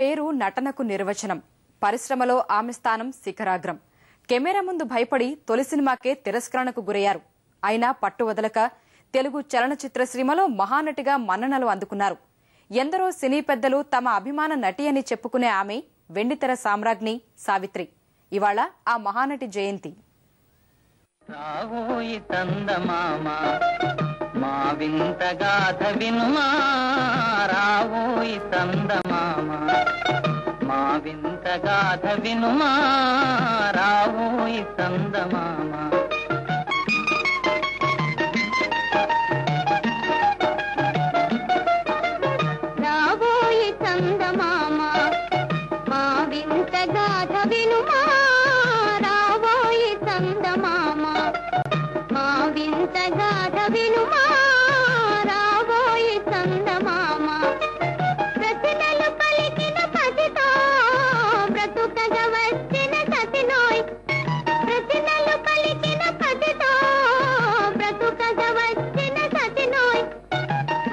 పేరు నటనకు నిర్వచనం. పరిశ్రమలో ఆమె స్థానం శిఖరాగ్రం. కెమెరా ముందు భయపడి తొలి సినిమాకే తిరస్కరణకు గురయ్యారు. అయినా పట్టు వదలక తెలుగు చలనచిత్ర సీమలో మహానటిగా మన్ననలు అందుకున్నారు. ఎందరో సినీ పెద్దలు తమ అభిమాన నటి అని చెప్పుకునే ఆమె వెండితెర సామ్రాజ్ఞి సావిత్రి. ఇవాళ ఆ మహానటి జయంతి. మా వింత గాథ వినుమా రావోయి చందమామ, మా వింత గాథ వినుమా రావోయి చందమామ. రావోయి చందమామ, మా వింత గాథ వినుమా రావోయి చందమామ, మా వింత గాథ వినుమా రావోయి చందమామ. ప్రతినలు పలికిన పతితో బ్రతుకగా వచ్చిన సతినోయ్, ప్రతినలు పలికిన పతితో బ్రతుకగా వచ్చిన సతినోయ్.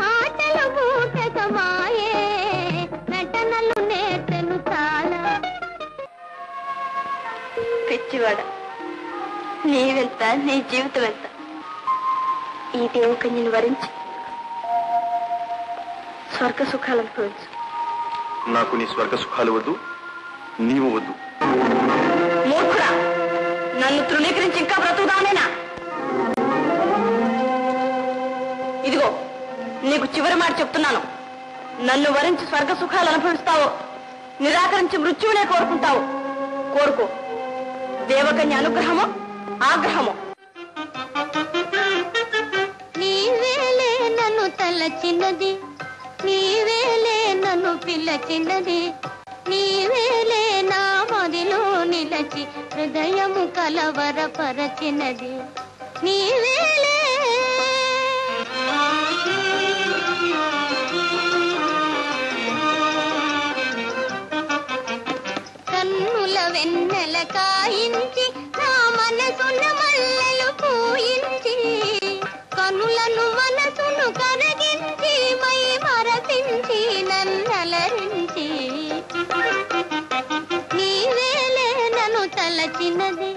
మాటలు ఊటకమాయే నటనలు నేర్చెను చాలా. పిచ్చివాడ, నీవెంత, నీ జీవితం ఎంత? ఈ దేవకన్యను వరించి స్వర్గ సుఖాలు అనుభవించు. నాకు నీ స్వర్గ సుఖాలు వద్దు, నీవు వద్దు. మూర్ఖుడా, నన్ను తృణీకరించి ఇంకా బ్రతుకుదానేనా? ఇదిగో నీకు చివరి మాట చెప్తున్నాను. నన్ను వరించి స్వర్గ సుఖాలు అనుభవిస్తావో, నిరాకరించి మృత్యువునే కోరుకుంటావు. కోరుకో. దేవకన్య అనుగ్రహమో ఆగ్రహమో. నీవేలే నన్ను తలచినది, నీవేలే నన్ను పిలచినది, నీవేలే నా మదిలో నిలచి హృదయము కలవరపరచినది, నీవేలే. కన్నుల వెన్నెల కాయించి నా మనసున మల్లెలు పూయించి, కనులను మనసును కరగించి మై మరపించి నన్నలరించి, నీవేలే నన్ను తలచినది.